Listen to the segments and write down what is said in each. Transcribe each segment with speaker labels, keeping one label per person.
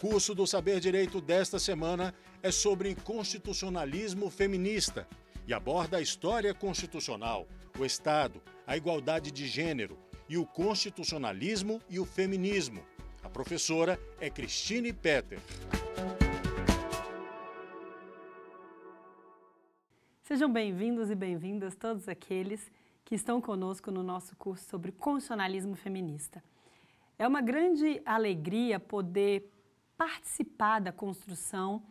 Speaker 1: curso do Saber Direito desta semana é sobre constitucionalismo feminista e aborda a história constitucional, o Estado, a igualdade de gênero e o constitucionalismo e o feminismo. A professora é Cristine Petter.
Speaker 2: Sejam bem-vindos e bem-vindas todos aqueles que estão conosco no nosso curso sobre constitucionalismo feminista. É uma grande alegria poder participar da construção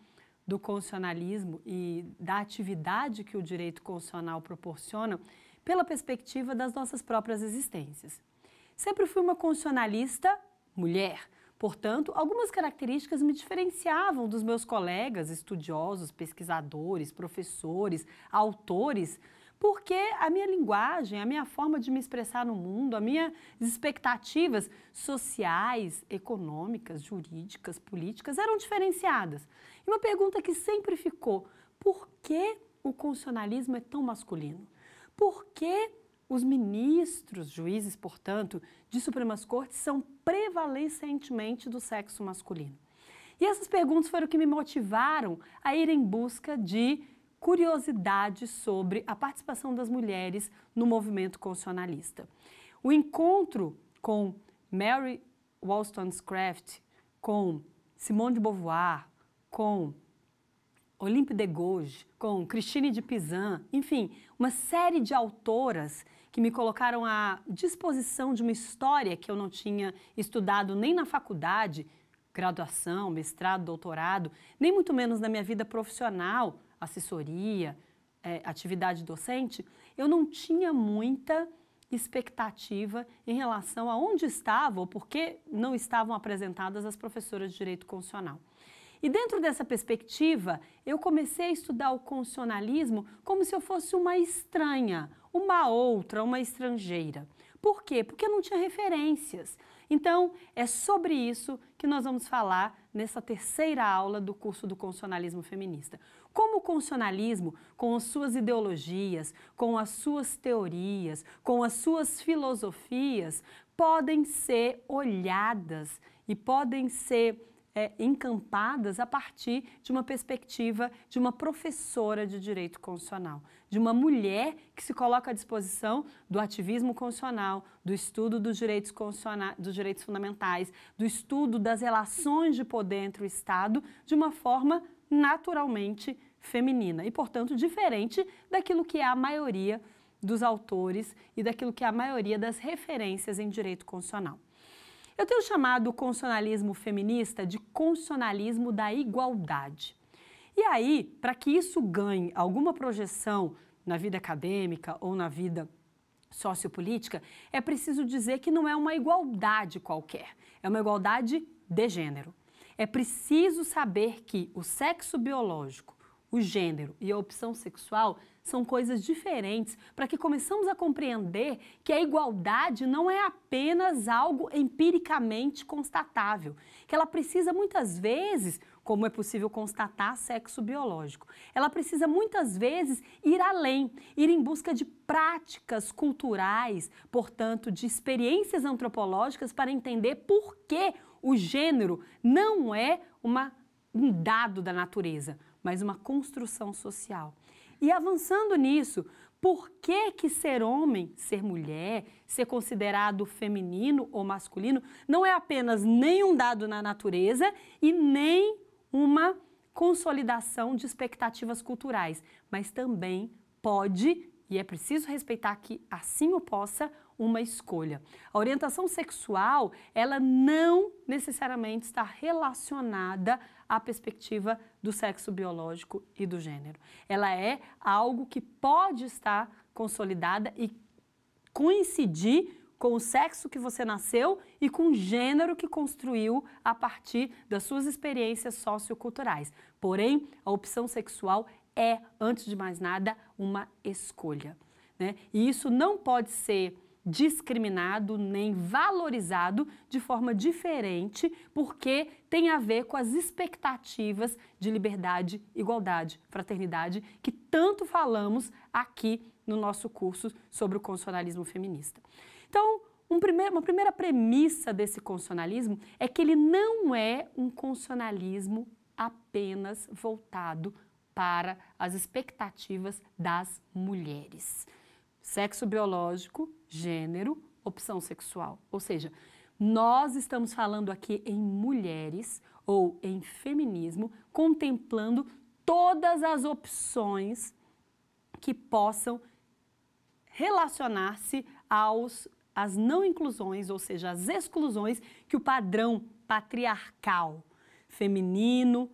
Speaker 2: do constitucionalismo e da atividade que o direito constitucional proporciona pela perspectiva das nossas próprias existências. Sempre fui uma constitucionalista mulher, portanto, algumas características me diferenciavam dos meus colegas estudiosos, pesquisadores, professores, autores, porque a minha linguagem, a minha forma de me expressar no mundo, as minhas expectativas sociais, econômicas, jurídicas, políticas eram diferenciadas. E uma pergunta que sempre ficou: por que o constitucionalismo é tão masculino? Por que os ministros, juízes, portanto, de Supremas Cortes são prevalentemente do sexo masculino? E essas perguntas foram o que me motivaram a ir em busca de curiosidade sobre a participação das mulheres no movimento constitucionalista. O encontro com Mary Wollstonecraft, com Simone de Beauvoir, com Olympe de Gouges, com Christine de Pizan, enfim, uma série de autoras que me colocaram à disposição de uma história que eu não tinha estudado nem na faculdade, graduação, mestrado, doutorado, nem muito menos na minha vida profissional, assessoria, atividade docente, eu não tinha muita expectativa em relação a onde estavam ou por que não estavam apresentadas as professoras de Direito Constitucional. E dentro dessa perspectiva, eu comecei a estudar o constitucionalismo como se eu fosse uma estranha, uma outra, uma estrangeira. Por quê? Porque eu não tinha referências. Então, é sobre isso que nós vamos falar nessa terceira aula do curso do constitucionalismo feminista. Como o constitucionalismo, com as suas ideologias, com as suas teorias, com as suas filosofias, podem ser olhadas e podem ser encampadas a partir de uma perspectiva de uma professora de direito constitucional, de uma mulher que se coloca à disposição do ativismo constitucional, do estudo dos direitos constitucionais, dos direitos fundamentais, do estudo das relações de poder entre o Estado de uma forma naturalmente feminina e, portanto, diferente daquilo que é a maioria dos autores e daquilo que é a maioria das referências em direito constitucional. Eu tenho chamado o constitucionalismo feminista de constitucionalismo da igualdade. E aí, para que isso ganhe alguma projeção na vida acadêmica ou na vida sociopolítica, é preciso dizer que não é uma igualdade qualquer, é uma igualdade de gênero. É preciso saber que o sexo biológico, o gênero e a opção sexual são coisas diferentes para que começamos a compreender que a igualdade não é apenas algo empiricamente constatável, que ela precisa muitas vezes, como é possível constatar sexo biológico, ela precisa muitas vezes ir além, ir em busca de práticas culturais, portanto, de experiências antropológicas para entender por que o gênero não é um dado da natureza, mas uma construção social. E avançando nisso, por que ser homem, ser mulher, ser considerado feminino ou masculino não é apenas nem um dado na natureza e nem uma consolidação de expectativas culturais, mas também pode, e é preciso respeitar que assim o possa, uma escolha. A orientação sexual, ela não necessariamente está relacionada à perspectiva do sexo biológico e do gênero. Ela é algo que pode estar consolidada e coincidir com o sexo que você nasceu e com o gênero que construiu a partir das suas experiências socioculturais. Porém, a opção sexual é, antes de mais nada, uma escolha, né? E isso não pode ser discriminado nem valorizado de forma diferente, porque tem a ver com as expectativas de liberdade, igualdade, fraternidade, que tanto falamos aqui no nosso curso sobre o constitucionalismo feminista. Então, uma primeira premissa desse constitucionalismo é que ele não é um constitucionalismo apenas voltado para as expectativas das mulheres. Sexo biológico, gênero, opção sexual. Ou seja, nós estamos falando aqui em mulheres ou em feminismo, contemplando todas as opções que possam relacionar-se às não inclusões, ou seja, às exclusões que o padrão patriarcal feminino,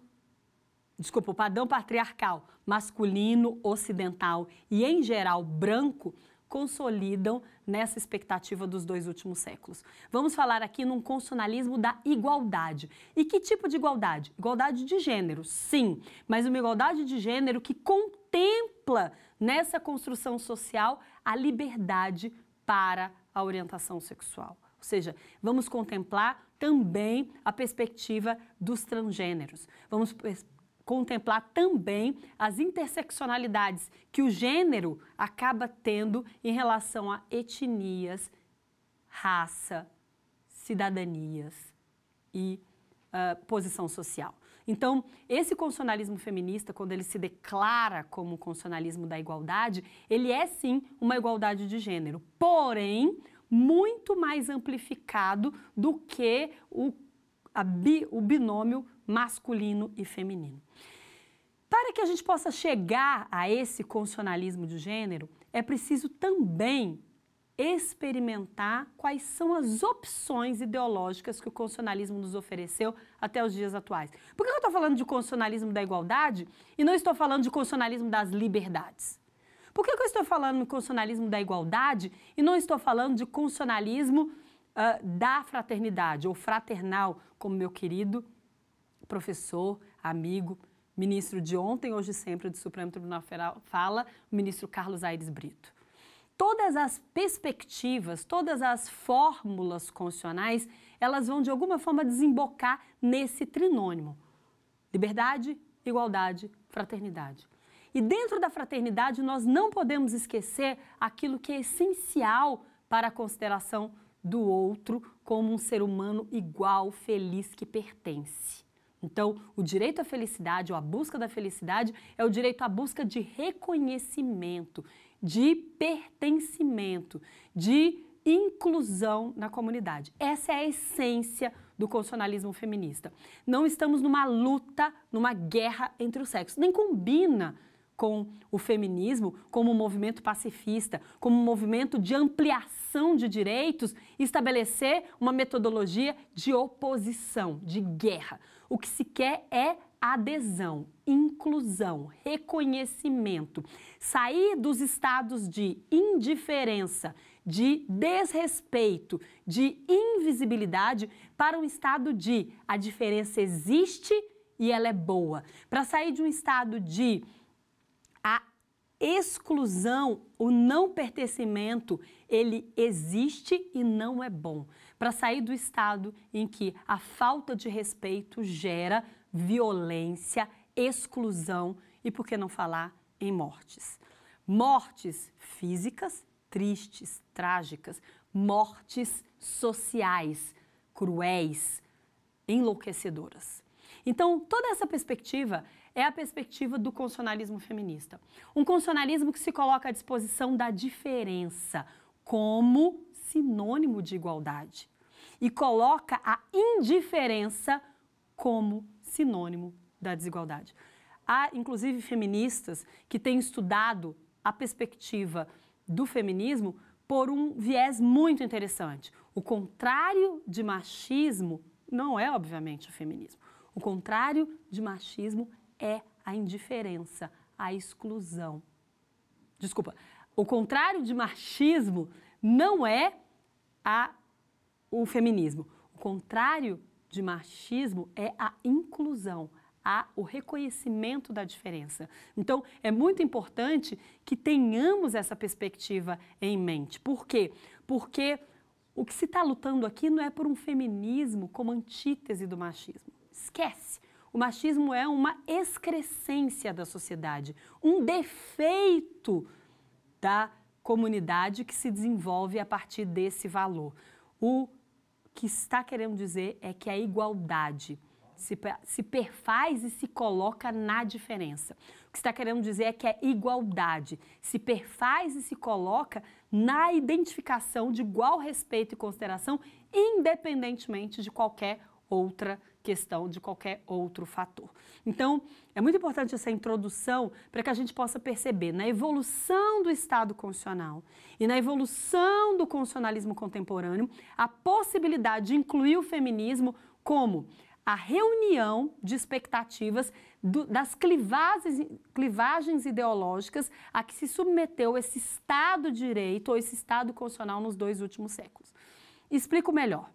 Speaker 2: o padrão patriarcal masculino, ocidental e, em geral, branco, consolidam nessa expectativa dos 2 últimos séculos. Vamos falar aqui num constitucionalismo da igualdade. E que tipo de igualdade? Igualdade de gênero, sim, mas uma igualdade de gênero que contempla nessa construção social a liberdade para a orientação sexual. Ou seja, vamos contemplar também a perspectiva dos transgêneros. Vamos contemplar também as interseccionalidades que o gênero acaba tendo em relação a etnias, raça, cidadanias e posição social. Então, esse constitucionalismo feminista, quando ele se declara como um constitucionalismo da igualdade, ele é sim uma igualdade de gênero, porém muito mais amplificado do que o binômio masculino e feminino. Para que a gente possa chegar a esse constitucionalismo de gênero, é preciso também experimentar quais são as opções ideológicas que o constitucionalismo nos ofereceu até os dias atuais. Por que eu estou falando de constitucionalismo da igualdade e não estou falando de constitucionalismo das liberdades? Por que eu estou falando de constitucionalismo da igualdade e não estou falando de constitucionalismo da fraternidade ou fraternal, como meu querido professor, amigo, ministro de ontem, hoje e sempre do Supremo Tribunal Federal fala, o ministro Carlos Aires Brito. Todas as perspectivas, todas as fórmulas constitucionais, elas vão de alguma forma desembocar nesse trinônimo: liberdade, igualdade, fraternidade. E dentro da fraternidade nós não podemos esquecer aquilo que é essencial para a consideração do outro como um ser humano igual, feliz, que pertence. Então, o direito à felicidade ou a busca da felicidade é o direito à busca de reconhecimento, de pertencimento, de inclusão na comunidade. Essa é a essência do constitucionalismo feminista. Não estamos numa luta, numa guerra entre os sexos. Nem combina com o feminismo como um movimento pacifista, como um movimento de ampliação de direitos, estabelecer uma metodologia de oposição, de guerra. O que se quer é adesão, inclusão, reconhecimento, sair dos estados de indiferença, de desrespeito, de invisibilidade para um estado de a diferença existe e ela é boa. Para sair de um estado de a exclusão, o não pertencimento, ele existe e não é bom. Para sair do estado em que a falta de respeito gera violência, exclusão e, por que não falar, em mortes. Mortes físicas, tristes, trágicas, mortes sociais, cruéis, enlouquecedoras. Então, toda essa perspectiva é a perspectiva do constitucionalismo feminista. Um constitucionalismo que se coloca à disposição da diferença como sinônimo de igualdade e coloca a indiferença como sinônimo da desigualdade. Há, inclusive, feministas que têm estudado a perspectiva do feminismo por um viés muito interessante. O contrário de machismo não é, obviamente, o feminismo. O contrário de machismo é a indiferença, a exclusão. Desculpa, o contrário de machismo não é o feminismo. O contrário de machismo é a inclusão, o reconhecimento da diferença. Então, é muito importante que tenhamos essa perspectiva em mente. Por quê? Porque o que se está lutando aqui não é por um feminismo como antítese do machismo. Esquece! O machismo é uma excrescência da sociedade, um defeito da comunidade que se desenvolve a partir desse valor. O que está querendo dizer é que a igualdade se perfaz e se coloca na diferença. O que está querendo dizer é que a igualdade se perfaz e se coloca na identificação de igual respeito e consideração, independentemente de qualquer outra questão, de qualquer outro fator. Então, é muito importante essa introdução para que a gente possa perceber na evolução do Estado constitucional e na evolução do constitucionalismo contemporâneo a possibilidade de incluir o feminismo como a reunião de expectativas das clivagens ideológicas a que se submeteu esse Estado de Direito ou esse Estado constitucional nos 2 últimos séculos. Explico melhor.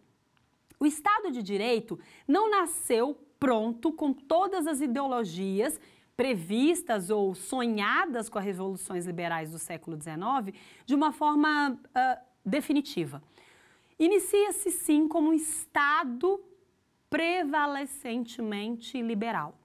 Speaker 2: O Estado de Direito não nasceu pronto com todas as ideologias previstas ou sonhadas com as revoluções liberais do século XIX de uma forma definitiva. Inicia-se, sim, como um Estado prevalecentemente liberal.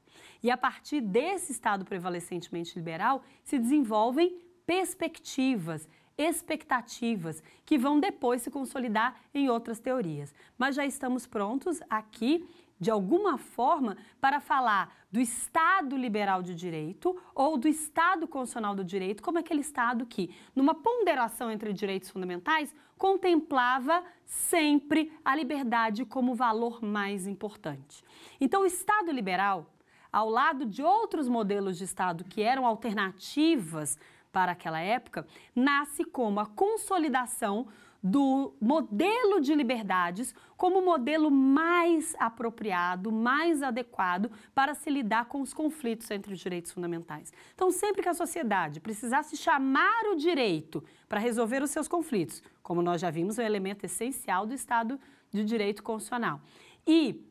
Speaker 2: E a partir desse Estado prevalecentemente liberal se desenvolvem perspectivas, expectativas que vão depois se consolidar em outras teorias. Mas já estamos prontos aqui, de alguma forma, para falar do Estado liberal de direito ou do Estado constitucional do direito como aquele Estado que, numa ponderação entre direitos fundamentais, contemplava sempre a liberdade como valor mais importante. Então, o Estado liberal, ao lado de outros modelos de Estado que eram alternativas para aquela época, nasce como a consolidação do modelo de liberdades como o modelo mais apropriado, mais adequado para se lidar com os conflitos entre os direitos fundamentais. Então, sempre que a sociedade precisasse chamar o direito para resolver os seus conflitos, como nós já vimos, é um elemento essencial do Estado de Direito constitucional, e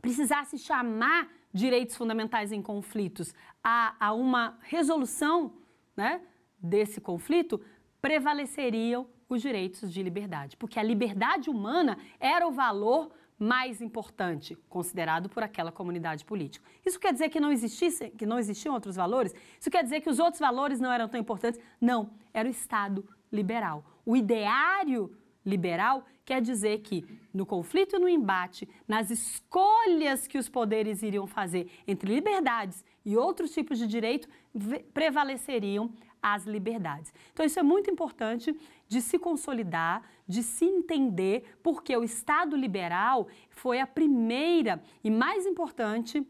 Speaker 2: precisasse chamar direitos fundamentais em conflitos a uma resolução, né, desse conflito, prevaleceriam os direitos de liberdade, porque a liberdade humana era o valor mais importante considerado por aquela comunidade política. Isso quer dizer que não existiam outros valores? Isso quer dizer que os outros valores não eram tão importantes? Não, era o Estado liberal. O ideário liberal quer dizer que no conflito e no embate, nas escolhas que os poderes iriam fazer entre liberdades e outros tipos de direito, prevaleceriam as liberdades. Então, isso é muito importante de se consolidar, de se entender, porque o Estado liberal foi a primeira e mais importante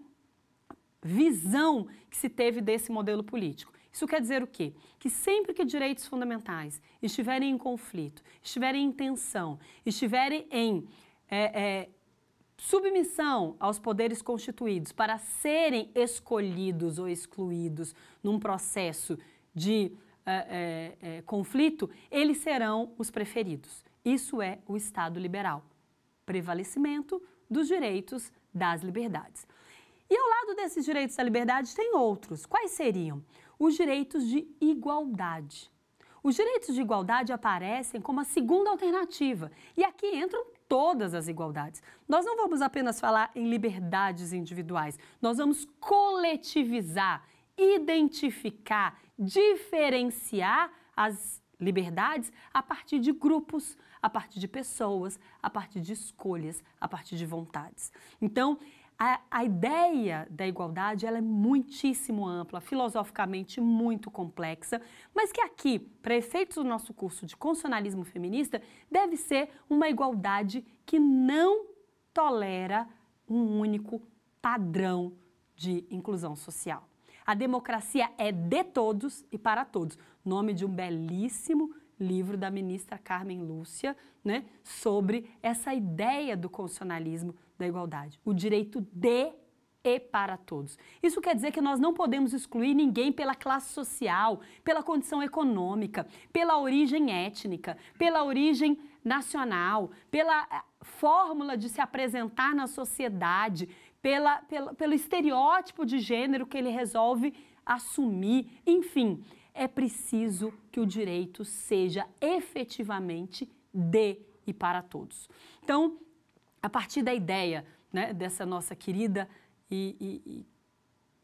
Speaker 2: visão que se teve desse modelo político. Isso quer dizer o quê? Que sempre que direitos fundamentais estiverem em conflito, estiverem em tensão, estiverem em submissão aos poderes constituídos para serem escolhidos ou excluídos num processo de conflito, eles serão os preferidos. Isso é o Estado liberal. Prevalecimento dos direitos das liberdades. E ao lado desses direitos da liberdade tem outros. Quais seriam? Os direitos de igualdade. Os direitos de igualdade aparecem como a segunda alternativa. E aqui entram todas as igualdades. Nós não vamos apenas falar em liberdades individuais, nós vamos coletivizar, identificar, diferenciar as liberdades a partir de grupos, a partir de pessoas, a partir de escolhas, a partir de vontades. Então, a ideia da igualdade ela é muitíssimo ampla, filosoficamente muito complexa, mas que aqui, para efeitos do nosso curso de constitucionalismo feminista, deve ser uma igualdade que não tolera um único padrão de inclusão social. A democracia é de todos e para todos. Nome de um belíssimo livro da ministra Carmen Lúcia, né, sobre essa ideia do constitucionalismo da igualdade. O direito de e para todos. Isso quer dizer que nós não podemos excluir ninguém pela classe social, pela condição econômica, pela origem étnica, pela origem nacional, pela fórmula de se apresentar na sociedade, pelo estereótipo de gênero que ele resolve assumir. Enfim, é preciso que o direito seja efetivamente de e para todos. Então, a partir da ideia, né, dessa nossa querida e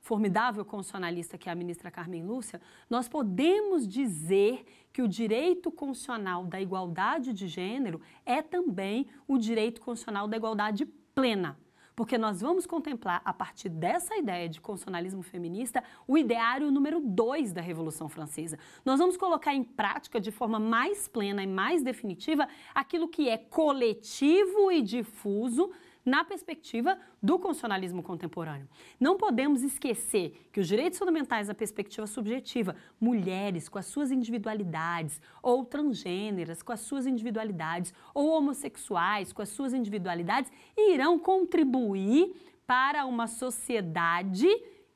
Speaker 2: formidável constitucionalista que é a ministra Carmen Lúcia, nós podemos dizer que o direito constitucional da igualdade de gênero é também o direito constitucional da igualdade plena. Porque nós vamos contemplar, a partir dessa ideia de constitucionalismo feminista, o ideário número 2 da Revolução Francesa. Nós vamos colocar em prática, de forma mais plena e mais definitiva, aquilo que é coletivo e difuso na perspectiva do constitucionalismo contemporâneo. Não podemos esquecer que os direitos fundamentais na perspectiva subjetiva, mulheres com as suas individualidades, ou transgêneras com as suas individualidades, ou homossexuais com as suas individualidades, irão contribuir para uma sociedade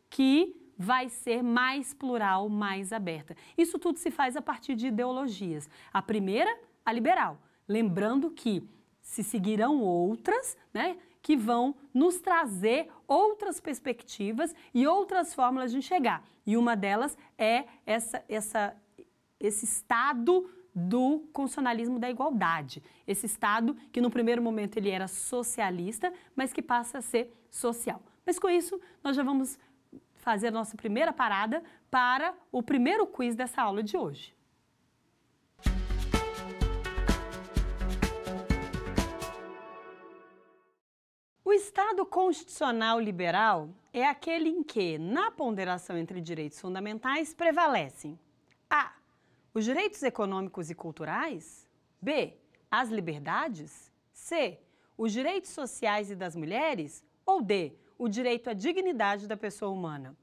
Speaker 2: que vai ser mais plural, mais aberta. Isso tudo se faz a partir de ideologias. A primeira, a liberal. Lembrando que se seguirão outras, né, que vão nos trazer outras perspectivas e outras fórmulas de enxergar. E uma delas é esse estado do constitucionalismo da igualdade. Esse estado que no primeiro momento ele era socialista, mas que passa a ser social. Mas com isso, nós já vamos fazer a nossa primeira parada para o primeiro quiz dessa aula de hoje. O Estado constitucional liberal é aquele em que, na ponderação entre direitos fundamentais, prevalecem a. Os direitos econômicos e culturais, b. As liberdades, c. Os direitos sociais e das mulheres, ou d. O direito à dignidade da pessoa humana.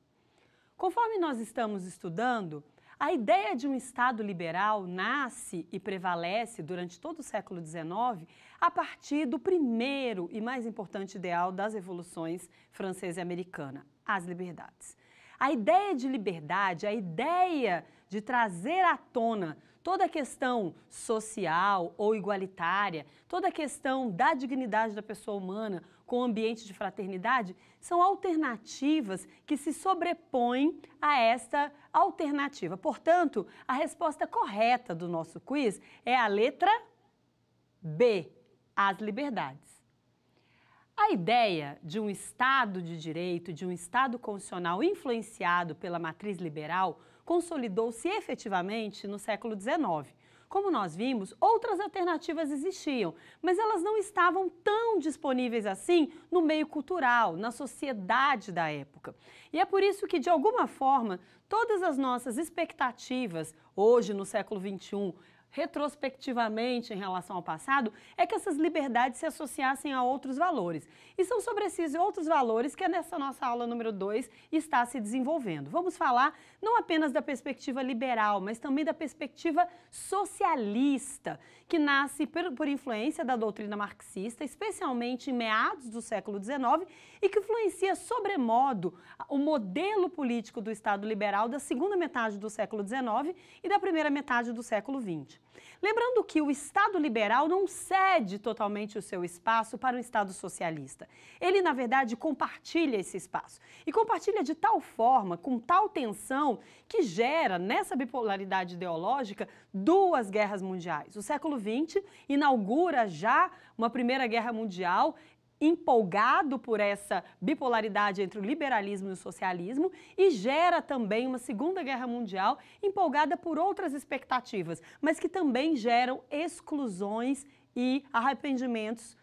Speaker 2: Conforme nós estamos estudando, a ideia de um Estado liberal nasce e prevalece durante todo o século XIX a partir do primeiro e mais importante ideal das revoluções francesa e americana, as liberdades. A ideia de liberdade, a ideia de trazer à tona toda a questão social ou igualitária, toda a questão da dignidade da pessoa humana com o ambiente de fraternidade, são alternativas que se sobrepõem a esta alternativa. Portanto, a resposta correta do nosso quiz é a letra B, as liberdades. A ideia de um Estado de direito, de um Estado constitucional influenciado pela matriz liberal, consolidou-se efetivamente no século XIX. Como nós vimos, outras alternativas existiam, mas elas não estavam tão disponíveis assim no meio cultural, na sociedade da época. E é por isso que, de alguma forma, todas as nossas expectativas, hoje no século XXI, retrospectivamente em relação ao passado, é que essas liberdades se associassem a outros valores. E são sobre esses outros valores que nessa nossa aula número 2 está se desenvolvendo. Vamos falar não apenas da perspectiva liberal, mas também da perspectiva socialista, que nasce por influência da doutrina marxista, especialmente em meados do século XIX, e que influencia sobremodo o modelo político do Estado liberal da segunda metade do século XIX e da primeira metade do século XX. Lembrando que o Estado liberal não cede totalmente o seu espaço para o Estado socialista. Ele, na verdade, compartilha esse espaço. E compartilha de tal forma, com tal tensão, que gera, nessa bipolaridade ideológica, duas guerras mundiais. O século XX inaugura já uma Primeira Guerra Mundial, empolgado por essa bipolaridade entre o liberalismo e o socialismo, e gera também uma Segunda Guerra Mundial empolgada por outras expectativas, mas que também geram exclusões e arrependimentos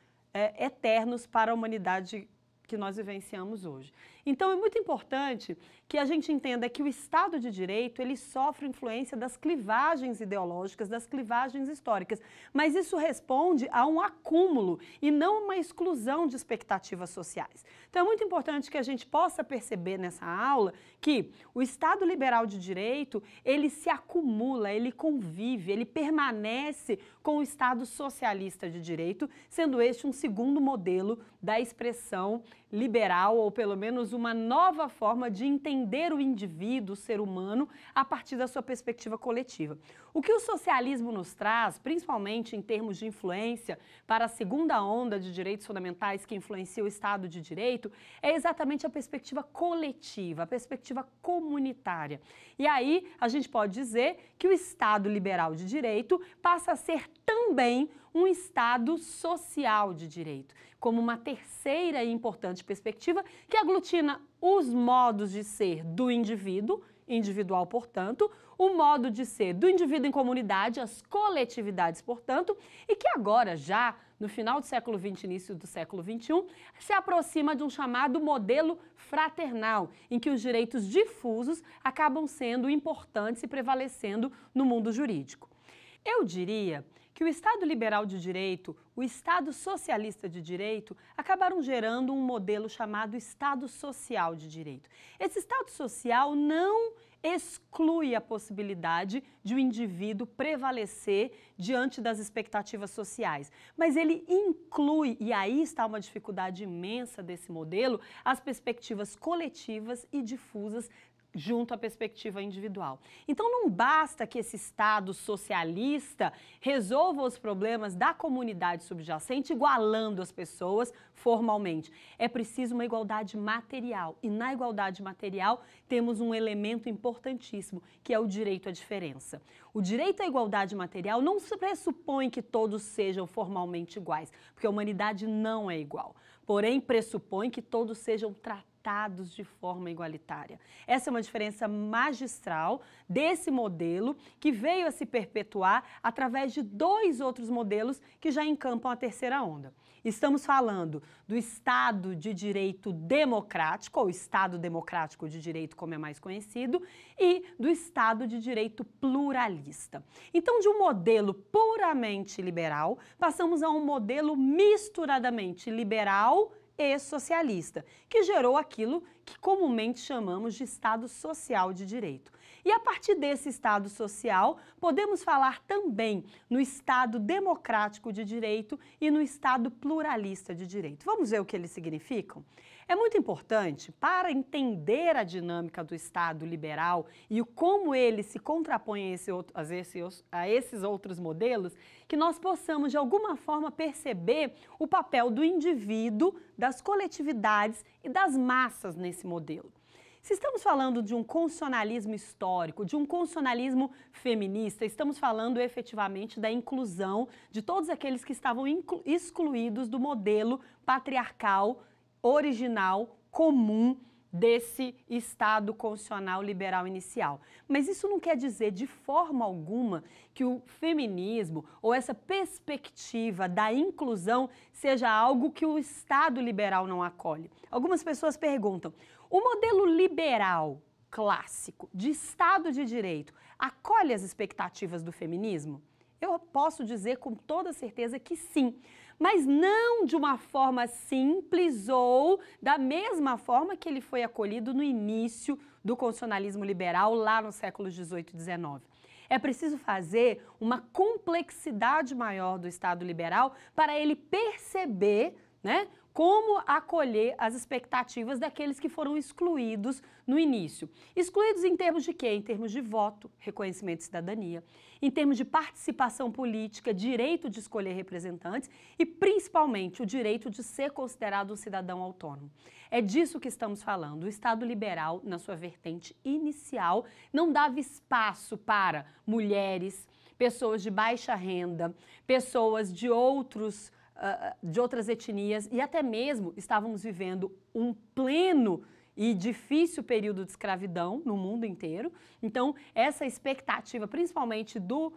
Speaker 2: eternos para a humanidade que nós vivenciamos hoje. Então é muito importante que a gente entenda que o Estado de Direito, ele sofre influência das clivagens ideológicas, das clivagens históricas, mas isso responde a um acúmulo e não uma exclusão de expectativas sociais. Então é muito importante que a gente possa perceber nessa aula que o Estado liberal de direito, ele se acumula, ele convive, ele permanece com o Estado socialista de direito, sendo este um segundo modelo da expressão liberal, ou pelo menos uma nova forma de entender o indivíduo, o ser humano, a partir da sua perspectiva coletiva. O que o socialismo nos traz, principalmente em termos de influência para a segunda onda de direitos fundamentais que influencia o Estado de Direito, é exatamente a perspectiva coletiva, a perspectiva comunitária. E aí a gente pode dizer que o Estado liberal de direito passa a ser também um Estado social de direito, como uma terceira e importante perspectiva que aglutina os modos de ser do indivíduo, individual, portanto, o modo de ser do indivíduo em comunidade, as coletividades, portanto, e que agora, já no final do século XX, início do século XXI, se aproxima de um chamado modelo fraternal, em que os direitos difusos acabam sendo importantes e prevalecendo no mundo jurídico. Eu diria que o Estado liberal de direito, o Estado socialista de direito, acabaram gerando um modelo chamado Estado social de direito. Esse Estado social não exclui a possibilidade de o indivíduo prevalecer diante das expectativas sociais, mas ele inclui, e aí está uma dificuldade imensa desse modelo, as perspectivas coletivas e difusas junto à perspectiva individual. Então não basta que esse Estado socialista resolva os problemas da comunidade subjacente igualando as pessoas formalmente. É preciso uma igualdade material e na igualdade material temos um elemento importantíssimo que é o direito à diferença. O direito à igualdade material não pressupõe que todos sejam formalmente iguais, porque a humanidade não é igual, porém pressupõe que todos sejam tratados de forma igualitária. Essa é uma diferença magistral desse modelo que veio a se perpetuar através de dois outros modelos que já encampam a terceira onda. Estamos falando do Estado de Direito Democrático, ou Estado Democrático de Direito, como é mais conhecido, e do Estado de Direito Pluralista. Então, de um modelo puramente liberal, passamos a um modelo misturadamente liberal e socialista, que gerou aquilo que comumente chamamos de Estado Social de Direito. E a partir desse Estado social, podemos falar também no Estado Democrático de Direito e no Estado Pluralista de Direito. Vamos ver o que eles significam? É muito importante, para entender a dinâmica do Estado liberal e o como ele se contrapõe a esses outros modelos, que nós possamos, de alguma forma, perceber o papel do indivíduo, das coletividades e das massas nesse modelo. Se estamos falando de um constitucionalismo histórico, de um constitucionalismo feminista, estamos falando efetivamente da inclusão de todos aqueles que estavam excluídos do modelo patriarcal original, comum desse Estado constitucional liberal inicial. Mas isso não quer dizer de forma alguma que o feminismo ou essa perspectiva da inclusão seja algo que o Estado liberal não acolhe. Algumas pessoas perguntam, o modelo liberal clássico de Estado de Direito acolhe as expectativas do feminismo? Eu posso dizer com toda certeza que sim, mas não de uma forma simples ou da mesma forma que ele foi acolhido no início do constitucionalismo liberal, lá no século XVIII e XIX. É preciso fazer uma complexidade maior do Estado liberal para ele perceber, né, como acolher as expectativas daqueles que foram excluídos no início. Excluídos em termos de quê? Em termos de voto, reconhecimento de cidadania, em termos de participação política, direito de escolher representantes e, principalmente, o direito de ser considerado um cidadão autônomo. É disso que estamos falando. O Estado liberal, na sua vertente inicial, não dava espaço para mulheres, pessoas de baixa renda, pessoas de outras etnias e até mesmo estávamos vivendo um pleno e difícil período de escravidão no mundo inteiro. Então, essa expectativa, principalmente do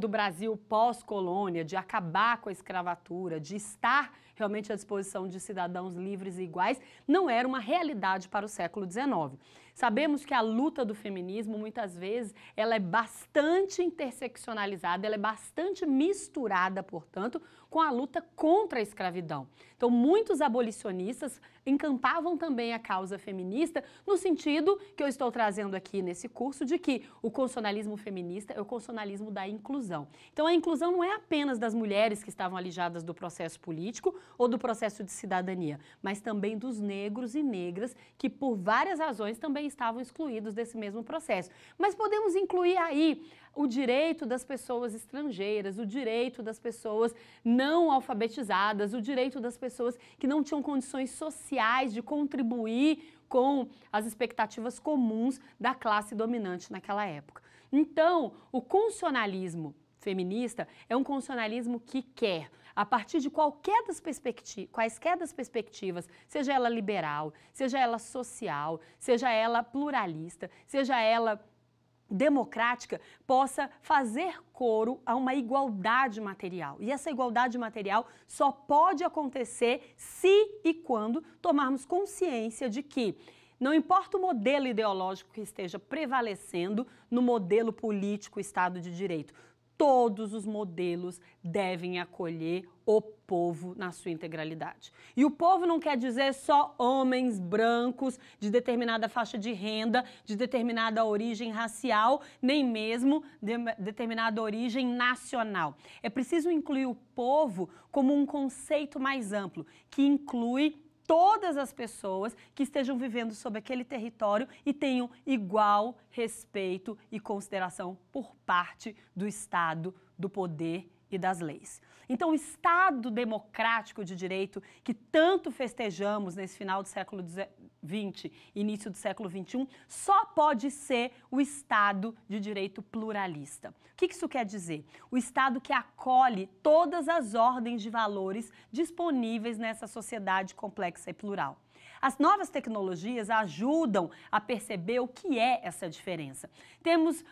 Speaker 2: Brasil pós-colônia, de acabar com a escravatura, de estar realmente à disposição de cidadãos livres e iguais, não era uma realidade para o século XIX. Sabemos que a luta do feminismo, muitas vezes, ela é bastante interseccionalizada, ela é bastante misturada, portanto, com a luta contra a escravidão. Então, muitos abolicionistas encampavam também a causa feminista no sentido que eu estou trazendo aqui nesse curso de que o constitucionalismo feminista é o constitucionalismo da inclusão. Então, a inclusão não é apenas das mulheres que estavam alijadas do processo político ou do processo de cidadania, mas também dos negros e negras que, por várias razões, também estavam excluídos desse mesmo processo. Mas podemos incluir aí o direito das pessoas estrangeiras, o direito das pessoas não alfabetizadas, o direito das pessoas que não tinham condições sociais de contribuir com as expectativas comuns da classe dominante naquela época. Então, o constitucionalismo feminista é um constitucionalismo que quer, a partir de quaisquer das perspectivas, seja ela liberal, seja ela social, seja ela pluralista, seja ela democrática, possa fazer coro a uma igualdade material. E essa igualdade material só pode acontecer se e quando tomarmos consciência de que não importa o modelo ideológico que esteja prevalecendo no modelo político Estado de Direito, todos os modelos devem acolher o povo na sua integralidade. E o povo não quer dizer só homens brancos de determinada faixa de renda, de determinada origem racial, nem mesmo de determinada origem nacional. É preciso incluir o povo como um conceito mais amplo, que inclui todas as pessoas que estejam vivendo sobre aquele território e tenham igual respeito e consideração por parte do Estado, do poder e das leis. Então, o Estado democrático de direito que tanto festejamos nesse final do século XX, início do século XXI, só pode ser o Estado de direito pluralista. O que isso quer dizer? O Estado que acolhe todas as ordens de valores disponíveis nessa sociedade complexa e plural. As novas tecnologias ajudam a perceber o que é essa diferença. Temos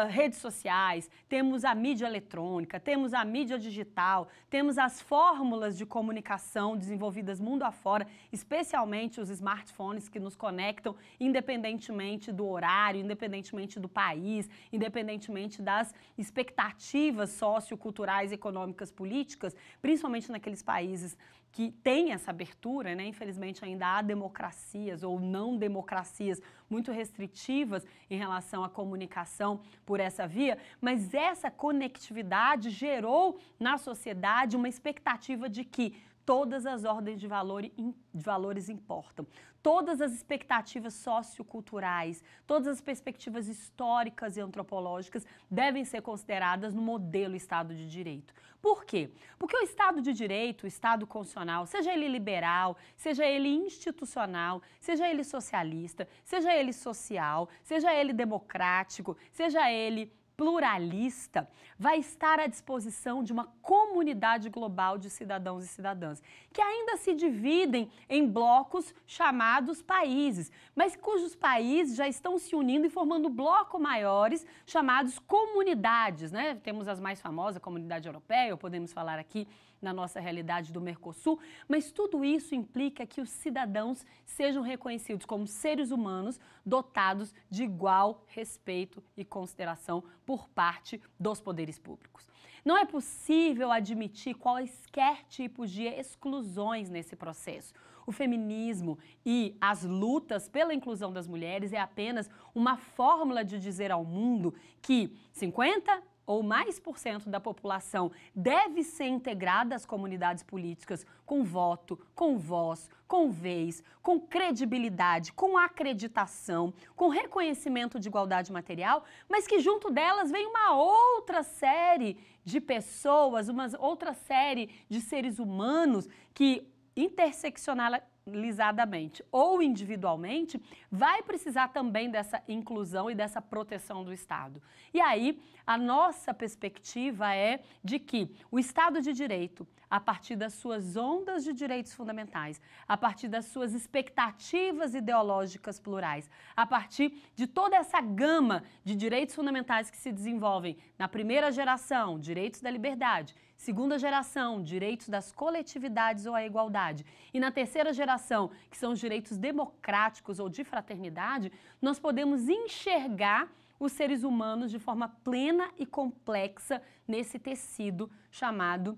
Speaker 2: redes sociais, temos a mídia eletrônica, temos a mídia digital, temos as fórmulas de comunicação desenvolvidas mundo afora, especialmente os smartphones que nos conectam independentemente do horário, independentemente do país, independentemente das expectativas socioculturais, econômicas, políticas, principalmente naqueles países que têm essa abertura, né? Infelizmente ainda há democracias ou não democracias muito restritivas em relação à comunicação por essa via, mas essa conectividade gerou na sociedade uma expectativa de que todas as ordens de valores importam. Todas as expectativas socioculturais, todas as perspectivas históricas e antropológicas devem ser consideradas no modelo Estado de Direito. Por quê? Porque o Estado de Direito, o Estado constitucional, seja ele liberal, seja ele institucional, seja ele socialista, seja ele social, seja ele democrático, seja ele pluralista, vai estar à disposição de uma comunidade global de cidadãos e cidadãs, que ainda se dividem em blocos chamados países, mas cujos países já estão se unindo e formando blocos maiores chamados comunidades, né? Temos as mais famosas, a Comunidade Europeia, ou podemos falar aqui na nossa realidade do Mercosul, mas tudo isso implica que os cidadãos sejam reconhecidos como seres humanos dotados de igual respeito e consideração por parte dos poderes públicos. Não é possível admitir quaisquer tipos de exclusões nesse processo. O feminismo e as lutas pela inclusão das mulheres é apenas uma fórmula de dizer ao mundo que 50% ou mais da população deve ser integrada às comunidades políticas com voto, com voz, com vez, com credibilidade, com acreditação, com reconhecimento de igualdade material, mas que junto delas vem uma outra série de pessoas, uma outra série de seres humanos que interseccionalizadamente ou individualmente, vai precisar também dessa inclusão e dessa proteção do Estado. E aí, a nossa perspectiva é de que o Estado de Direito, a partir das suas ondas de direitos fundamentais, a partir das suas expectativas ideológicas plurais, a partir de toda essa gama de direitos fundamentais que se desenvolvem na primeira geração, direitos da liberdade, segunda geração, direitos das coletividades ou a igualdade, e na terceira geração, que são os direitos democráticos ou de fraternidade, nós podemos enxergar os seres humanos de forma plena e complexa nesse tecido chamado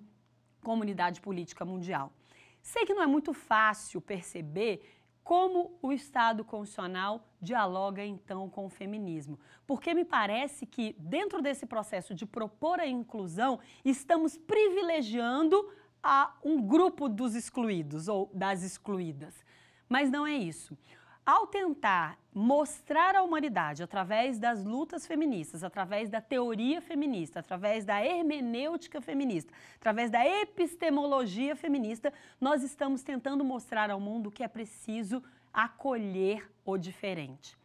Speaker 2: comunidade política mundial. Sei que não é muito fácil perceber como o Estado constitucional dialoga, então, com o feminismo, porque me parece que, dentro desse processo de propor a inclusão, estamos privilegiando a um grupo dos excluídos ou das excluídas. Mas não é isso. Ao tentar mostrar à humanidade, através das lutas feministas, através da teoria feminista, através da hermenêutica feminista, através da epistemologia feminista, nós estamos tentando mostrar ao mundo que é preciso acolher o diferente.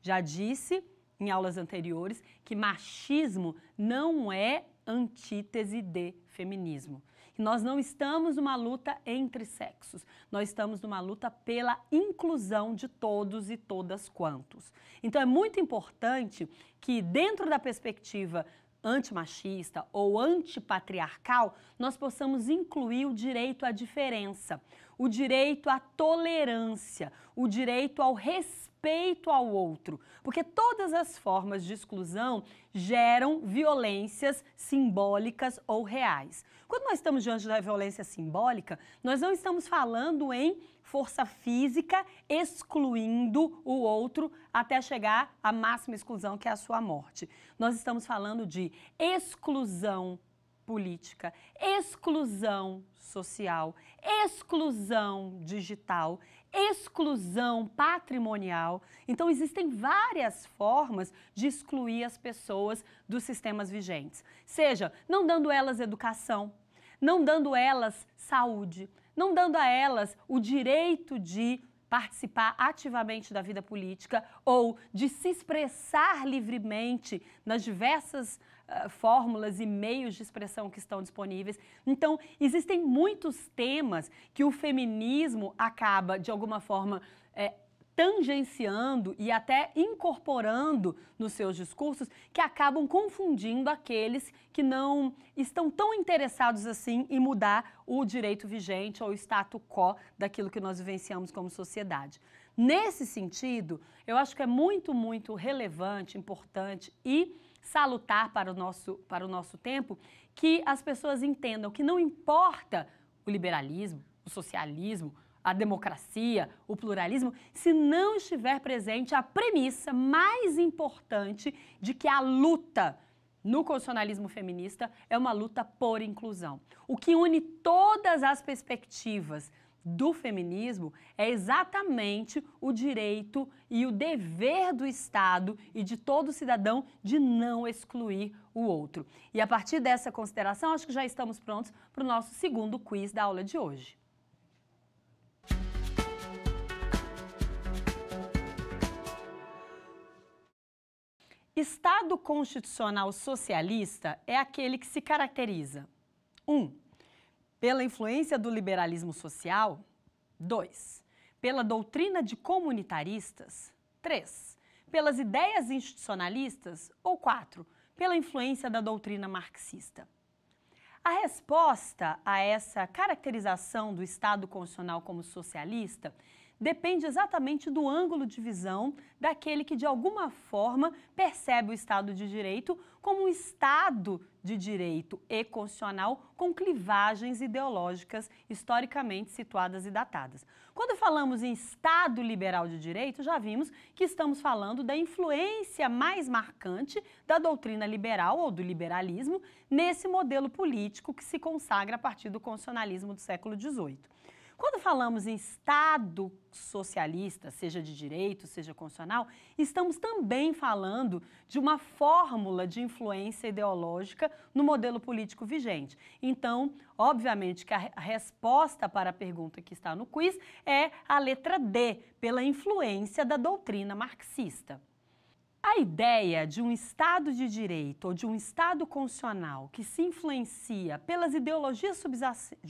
Speaker 2: Já disse em aulas anteriores que machismo não é antítese de feminismo. E nós não estamos numa luta entre sexos, nós estamos numa luta pela inclusão de todos e todas quantos. Então é muito importante que dentro da perspectiva antimachista ou antipatriarcal, nós possamos incluir o direito à diferença, o direito à tolerância, o direito ao respeito ao outro, porque todas as formas de exclusão geram violências simbólicas ou reais. Quando nós estamos diante da violência simbólica, nós não estamos falando em força física excluindo o outro até chegar à máxima exclusão, que é a sua morte. Nós estamos falando de exclusão política, exclusão social, exclusão digital, exclusão patrimonial. Então, existem várias formas de excluir as pessoas dos sistemas vigentes. Seja não dando elas educação, não dando elas saúde, não dando a elas o direito de participar ativamente da vida política ou de se expressar livremente nas diversas fórmulas e meios de expressão que estão disponíveis. Então, existem muitos temas que o feminismo acaba, de alguma forma, tangenciando e até incorporando nos seus discursos, que acabam confundindo aqueles que não estão tão interessados assim em mudar o direito vigente ou o status quo daquilo que nós vivenciamos como sociedade. Nesse sentido, eu acho que é muito, muito relevante, importante e salutar para o nosso tempo que as pessoas entendam que não importa o liberalismo, o socialismo, a democracia, o pluralismo, se não estiver presente a premissa mais importante de que a luta no constitucionalismo feminista é uma luta por inclusão. O que une todas as perspectivas do feminismo é exatamente o direito e o dever do Estado e de todo cidadão de não excluir o outro. E a partir dessa consideração, acho que já estamos prontos para o nosso segundo quiz da aula de hoje. Estado constitucional socialista é aquele que se caracteriza 1. Pela influência do liberalismo social. 2. Pela doutrina de comunitaristas. 3. Pelas ideias institucionalistas. Ou 4. Pela influência da doutrina marxista. A resposta a essa caracterização do Estado constitucional como socialista depende exatamente do ângulo de visão daquele que, de alguma forma, percebe o Estado de Direito como um Estado de Direito e constitucional com clivagens ideológicas historicamente situadas e datadas. Quando falamos em Estado liberal de direito, já vimos que estamos falando da influência mais marcante da doutrina liberal ou do liberalismo nesse modelo político que se consagra a partir do constitucionalismo do século XVIII. Quando falamos em Estado socialista, seja de direito, seja constitucional, estamos também falando de uma fórmula de influência ideológica no modelo político vigente. Então, obviamente que a resposta para a pergunta que está no quiz é a letra D, pela influência da doutrina marxista. A ideia de um Estado de Direito ou de um Estado constitucional que se influencia pelas ideologias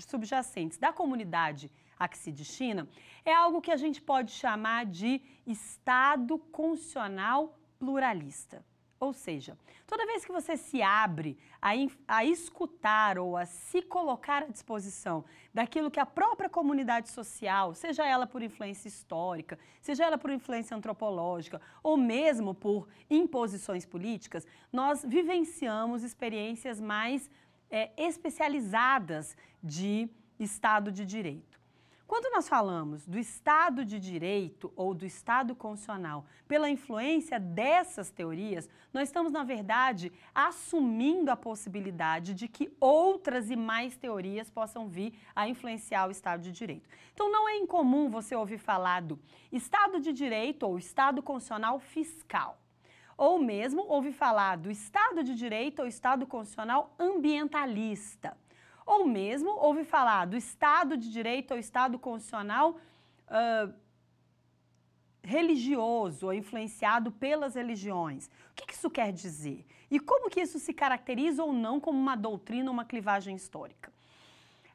Speaker 2: subjacentes da comunidade a que se destina é algo que a gente pode chamar de Estado constitucional pluralista. Ou seja, toda vez que você se abre a escutar ou a se colocar à disposição daquilo que a própria comunidade social, seja ela por influência histórica, seja ela por influência antropológica ou mesmo por imposições políticas, nós vivenciamos experiências mais especializadas de Estado de Direito. Quando nós falamos do Estado de Direito ou do Estado constitucional pela influência dessas teorias, nós estamos, na verdade, assumindo a possibilidade de que outras e mais teorias possam vir a influenciar o Estado de Direito. Então, não é incomum você ouvir falar do Estado de Direito ou Estado constitucional fiscal. Ou mesmo ouvir falar do Estado de Direito ou Estado constitucional ambientalista. Ou mesmo ouve falar do Estado de Direito ou Estado constitucional religioso ou influenciado pelas religiões. O que isso quer dizer? E como que isso se caracteriza ou não como uma doutrina ou uma clivagem histórica?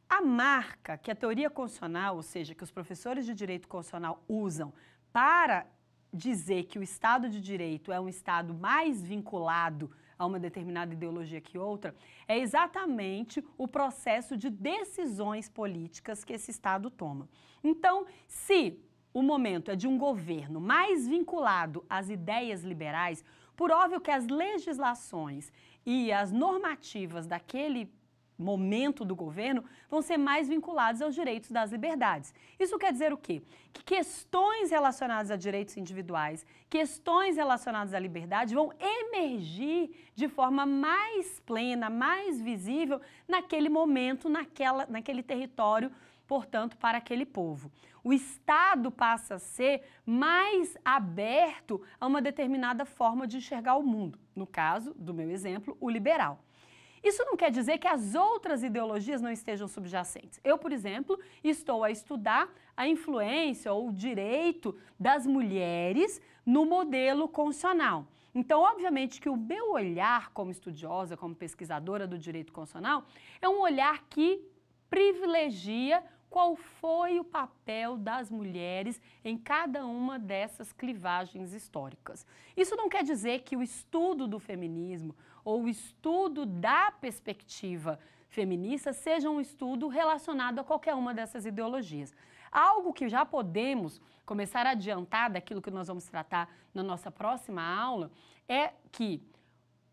Speaker 2: A marca que a teoria constitucional, ou seja, que os professores de direito constitucional usam para dizer que o Estado de Direito é um Estado mais vinculado a uma determinada ideologia que outra, é exatamente o processo de decisões políticas que esse Estado toma. Então, se o momento é de um governo mais vinculado às ideias liberais, por óbvio que as legislações e as normativas daquele momento do governo vão ser mais vinculados aos direitos das liberdades. Isso quer dizer o quê? Que questões relacionadas a direitos individuais, questões relacionadas à liberdade vão emergir de forma mais plena, mais visível naquele momento, naquele território, portanto, para aquele povo. O Estado passa a ser mais aberto a uma determinada forma de enxergar o mundo. No caso do meu exemplo, o liberal. Isso não quer dizer que as outras ideologias não estejam subjacentes. Eu, por exemplo, estou a estudar a influência ou o direito das mulheres no modelo constitucional. Então, obviamente que o meu olhar como estudiosa, como pesquisadora do direito constitucional, é um olhar que privilegia qual foi o papel das mulheres em cada uma dessas clivagens históricas. Isso não quer dizer que o estudo do feminismo ou o estudo da perspectiva feminista seja um estudo relacionado a qualquer uma dessas ideologias. Algo que já podemos começar a adiantar daquilo que nós vamos tratar na nossa próxima aula é que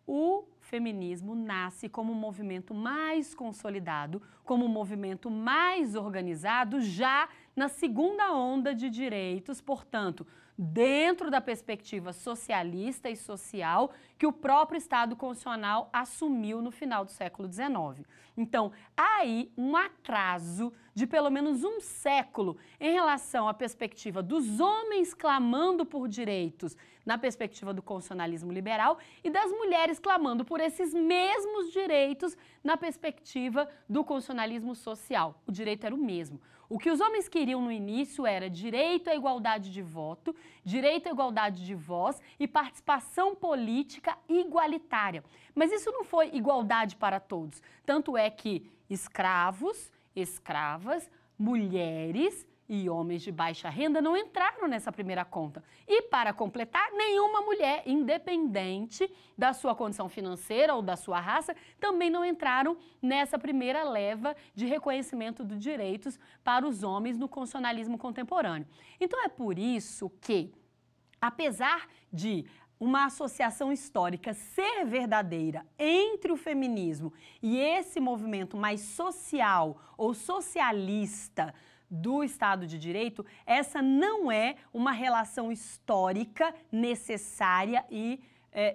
Speaker 2: o feminismo nasce como um movimento mais consolidado, como um movimento mais organizado já na segunda onda de direitos, portanto, dentro da perspectiva socialista e social que o próprio Estado Constitucional assumiu no final do século XIX. Então, há aí um atraso de pelo menos um século em relação à perspectiva dos homens clamando por direitos na perspectiva do constitucionalismo liberal e das mulheres clamando por esses mesmos direitos na perspectiva do constitucionalismo social. O direito era o mesmo. O que os homens queriam no início era direito à igualdade de voto, direito à igualdade de voz e participação política igualitária. Mas isso não foi igualdade para todos. Tanto é que escravos, escravas, mulheres e homens de baixa renda não entraram nessa primeira conta. E, para completar, nenhuma mulher, independente da sua condição financeira ou da sua raça, também não entraram nessa primeira leva de reconhecimento de direitos para os homens no constitucionalismo contemporâneo. Então, é por isso que, apesar de uma associação histórica ser verdadeira entre o feminismo e esse movimento mais social ou socialista do Estado de Direito, essa não é uma relação histórica necessária e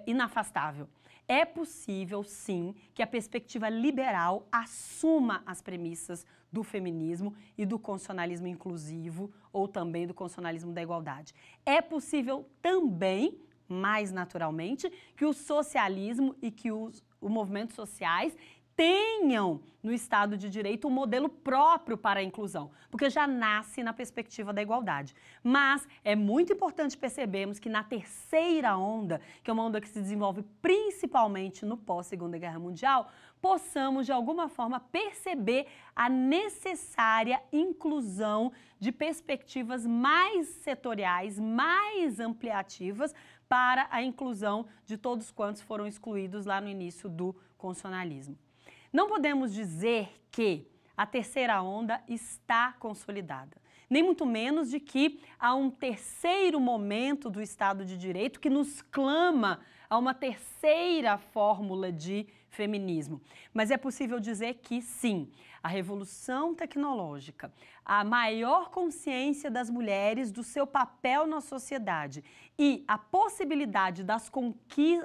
Speaker 2: inafastável. É possível, sim, que a perspectiva liberal assuma as premissas do feminismo e do constitucionalismo inclusivo ou também do constitucionalismo da igualdade. É possível também, mais naturalmente, que o socialismo e que os movimentos sociais tenham no Estado de Direito um modelo próprio para a inclusão, porque já nasce na perspectiva da igualdade. Mas é muito importante percebermos que na terceira onda, que é uma onda que se desenvolve principalmente no pós-Segunda Guerra Mundial, possamos de alguma forma perceber a necessária inclusão de perspectivas mais setoriais, mais ampliativas para a inclusão de todos quantos foram excluídos lá no início do constitucionalismo. Não podemos dizer que a terceira onda está consolidada, nem muito menos de que há um terceiro momento do Estado de Direito que nos clama a uma terceira fórmula de feminismo. Mas é possível dizer que sim, a revolução tecnológica, a maior consciência das mulheres do seu papel na sociedade e a possibilidade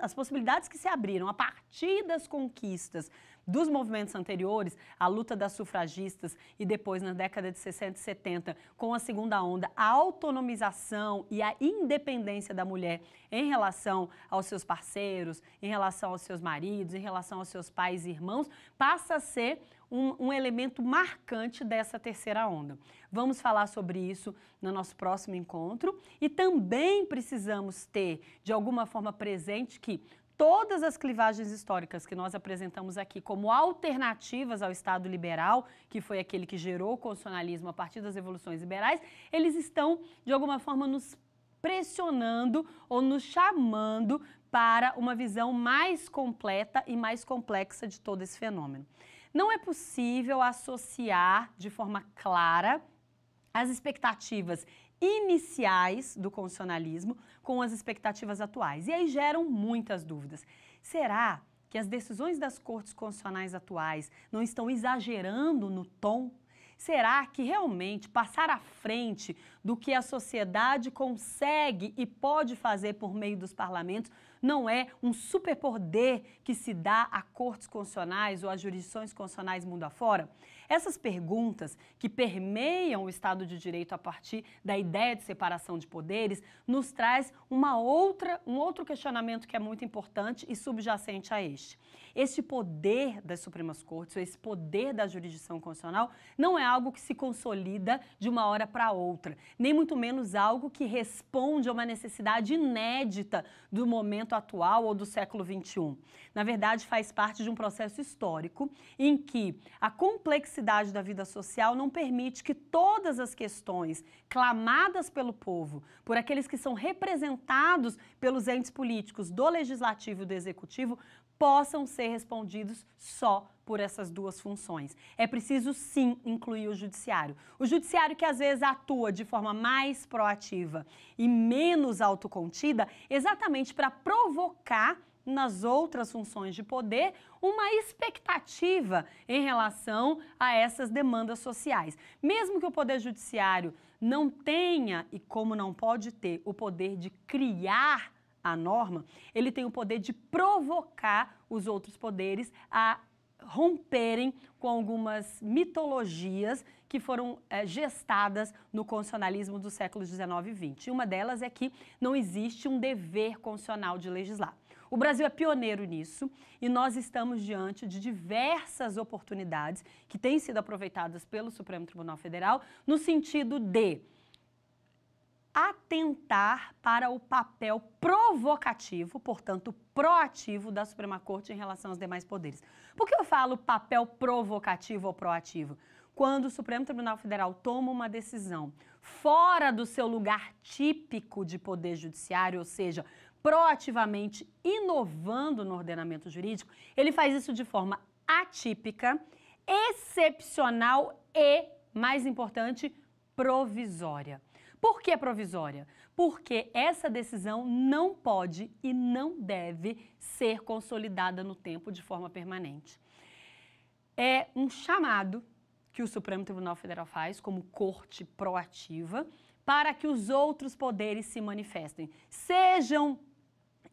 Speaker 2: as possibilidades que se abriram a partir das conquistas dos movimentos anteriores, a luta das sufragistas e depois, na década de 60 e 70, com a segunda onda, a autonomização e a independência da mulher em relação aos seus parceiros, em relação aos seus maridos, em relação aos seus pais e irmãos, passa a ser um elemento marcante dessa terceira onda. Vamos falar sobre isso no nosso próximo encontro e também precisamos ter, de alguma forma, presente que todas as clivagens históricas que nós apresentamos aqui como alternativas ao Estado liberal, que foi aquele que gerou o constitucionalismo a partir das revoluções liberais, eles estão, de alguma forma, nos pressionando ou nos chamando para uma visão mais completa e mais complexa de todo esse fenômeno. Não é possível associar de forma clara as expectativas iniciais do constitucionalismo com as expectativas atuais. E aí geram muitas dúvidas. Será que as decisões das cortes constitucionais atuais não estão exagerando no tom? Será que realmente passar à frente do que a sociedade consegue e pode fazer por meio dos parlamentos não é um superpoder que se dá a cortes constitucionais ou a jurisdições constitucionais mundo afora? Essas perguntas que permeiam o Estado de Direito a partir da ideia de separação de poderes nos traz um outro questionamento que é muito importante e subjacente a este. Este poder das Supremas Cortes, ou esse poder da jurisdição constitucional, não é algo que se consolida de uma hora para outra, nem muito menos algo que responde a uma necessidade inédita do momento atual ou do século XXI. Na verdade, faz parte de um processo histórico em que a complexidade da vida social não permite que todas as questões clamadas pelo povo, por aqueles que são representados pelos entes políticos do Legislativo e do Executivo, possam ser respondidos só por essas duas funções. É preciso, sim, incluir o judiciário. O judiciário que, às vezes, atua de forma mais proativa e menos autocontida, exatamente para provocar nas outras funções de poder uma expectativa em relação a essas demandas sociais. Mesmo que o Poder Judiciário não tenha, e como não pode ter, o poder de criar a norma, ele tem o poder de provocar os outros poderes a romperem com algumas mitologias que foram gestadas no constitucionalismo dos séculos XIX e XX. Uma delas é que não existe um dever constitucional de legislar. O Brasil é pioneiro nisso e nós estamos diante de diversas oportunidades que têm sido aproveitadas pelo Supremo Tribunal Federal no sentido de atentar para o papel provocativo, portanto, proativo da Suprema Corte em relação aos demais poderes. Por que eu falo papel provocativo ou proativo? Quando o Supremo Tribunal Federal toma uma decisão fora do seu lugar típico de poder judiciário, ou seja, proativamente inovando no ordenamento jurídico, ele faz isso de forma atípica, excepcional e, mais importante, provisória. Por que provisória? Porque essa decisão não pode e não deve ser consolidada no tempo de forma permanente. É um chamado que o Supremo Tribunal Federal faz como corte proativa para que os outros poderes se manifestem, sejam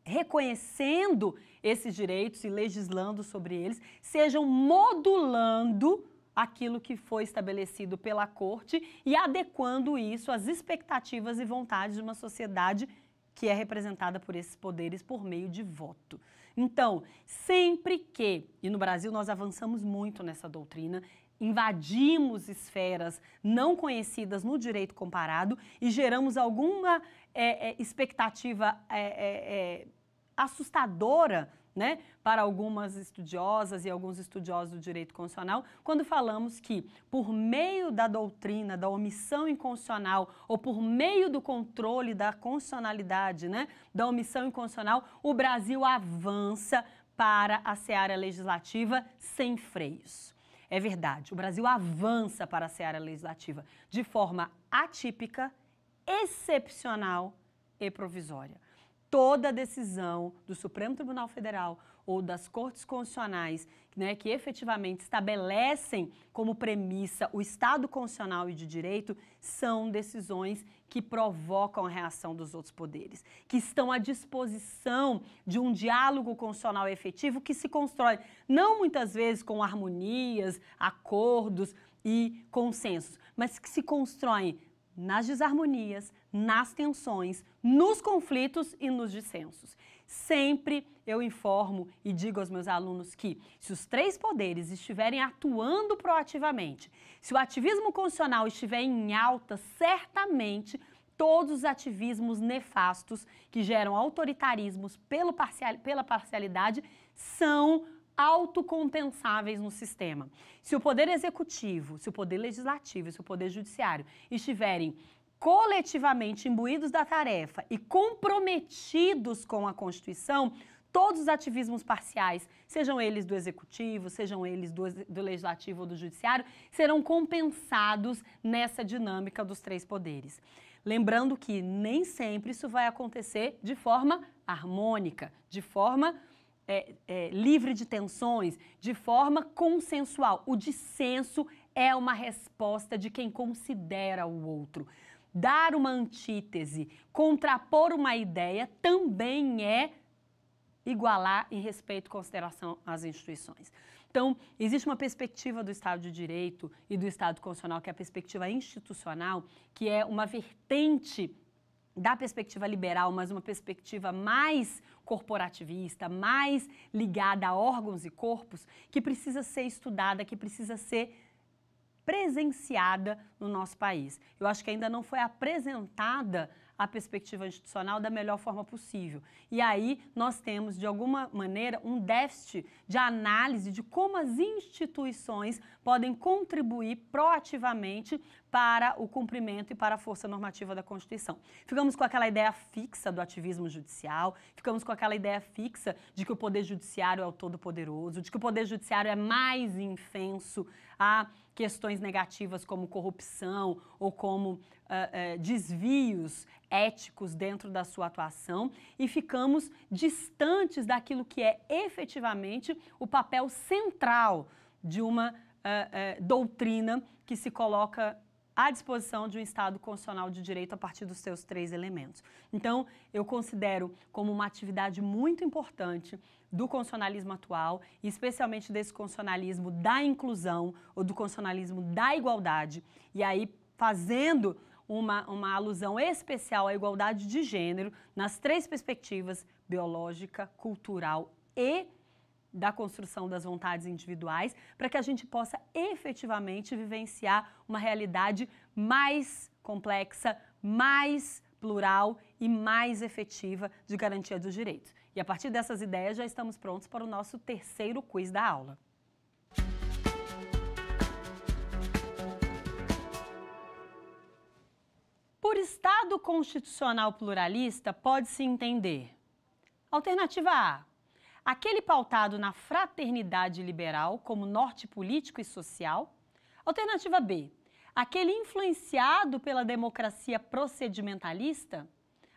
Speaker 2: reconhecendo esses direitos e legislando sobre eles, sejam modulando aquilo que foi estabelecido pela Corte e adequando isso às expectativas e vontades de uma sociedade que é representada por esses poderes por meio de voto. Então, sempre que, e no Brasil nós avançamos muito nessa doutrina, invadimos esferas não conhecidas no direito comparado e geramos alguma expectativa assustadora, né, para algumas estudiosas e alguns estudiosos do direito constitucional, quando falamos que, por meio da doutrina da omissão inconstitucional ou por meio do controle da constitucionalidade, né, da omissão inconstitucional, o Brasil avança para a seara legislativa sem freios. É verdade, o Brasil avança para a seara legislativa de forma atípica, excepcional e provisória. Toda decisão do Supremo Tribunal Federal ou das Cortes Constitucionais, né, que efetivamente estabelecem como premissa o Estado constitucional e de direito, são decisões que provocam a reação dos outros poderes, que estão à disposição de um diálogo constitucional efetivo que se constrói, não muitas vezes com harmonias, acordos e consensos, mas que se constroem nas desarmonias, nas tensões, nos conflitos e nos dissensos. Sempre eu informo e digo aos meus alunos que, se os três poderes estiverem atuando proativamente, se o ativismo constitucional estiver em alta, certamente todos os ativismos nefastos que geram autoritarismos pela parcialidade são autocompensáveis no sistema. Se o poder executivo, se o poder legislativo, se o poder judiciário estiverem coletivamente imbuídos da tarefa e comprometidos com a Constituição, todos os ativismos parciais, sejam eles do executivo, sejam eles do legislativo ou do judiciário, serão compensados nessa dinâmica dos três poderes. Lembrando que nem sempre isso vai acontecer de forma harmônica, de forma livre de tensões, de forma consensual. O dissenso é uma resposta de quem considera o outro. Dar uma antítese, contrapor uma ideia também é igualar em respeito e consideração às instituições. Então, existe uma perspectiva do Estado de Direito e do Estado Constitucional, que é a perspectiva institucional, que é uma vertente da perspectiva liberal, mas uma perspectiva mais corporativista, mais ligada a órgãos e corpos, que precisa ser estudada, que precisa ser presenciada no nosso país. Eu acho que ainda não foi apresentada a perspectiva institucional da melhor forma possível. E aí nós temos, de alguma maneira, um déficit de análise de como as instituições podem contribuir proativamente para o cumprimento e para a força normativa da Constituição. Ficamos com aquela ideia fixa do ativismo judicial, ficamos com aquela ideia fixa de que o Poder Judiciário é o todo-poderoso, de que o Poder Judiciário é mais infenso a questões negativas como corrupção ou como desvios éticos dentro da sua atuação, e ficamos distantes daquilo que é efetivamente o papel central de uma doutrina que se coloca à disposição de um Estado constitucional de direito a partir dos seus três elementos. Então, eu considero como uma atividade muito importante do constitucionalismo atual, e especialmente desse constitucionalismo da inclusão ou do constitucionalismo da igualdade, e aí fazendo uma alusão especial à igualdade de gênero nas três perspectivas: biológica, cultural e da construção das vontades individuais, para que a gente possa efetivamente vivenciar uma realidade mais complexa, mais plural e mais efetiva de garantia dos direitos. E a partir dessas ideias já estamos prontos para o nosso terceiro quiz da aula. Por Estado constitucional pluralista, pode-se entender: alternativa A, aquele pautado na fraternidade liberal como norte político e social. Alternativa B, aquele influenciado pela democracia procedimentalista.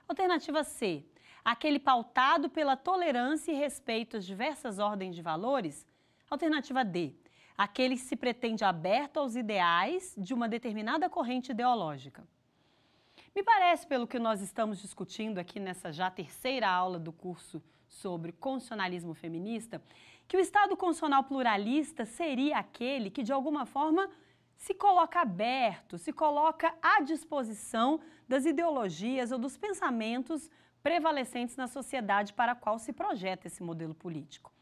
Speaker 2: Alternativa C, aquele pautado pela tolerância e respeito às diversas ordens de valores. Alternativa D, aquele que se pretende aberto aos ideais de uma determinada corrente ideológica. Me parece, pelo que nós estamos discutindo aqui nessa já terceira aula do curso sobre constitucionalismo feminista, que o Estado constitucional pluralista seria aquele que, de alguma forma, se coloca aberto, se coloca à disposição das ideologias ou dos pensamentos prevalecentes na sociedade para a qual se projeta esse modelo político.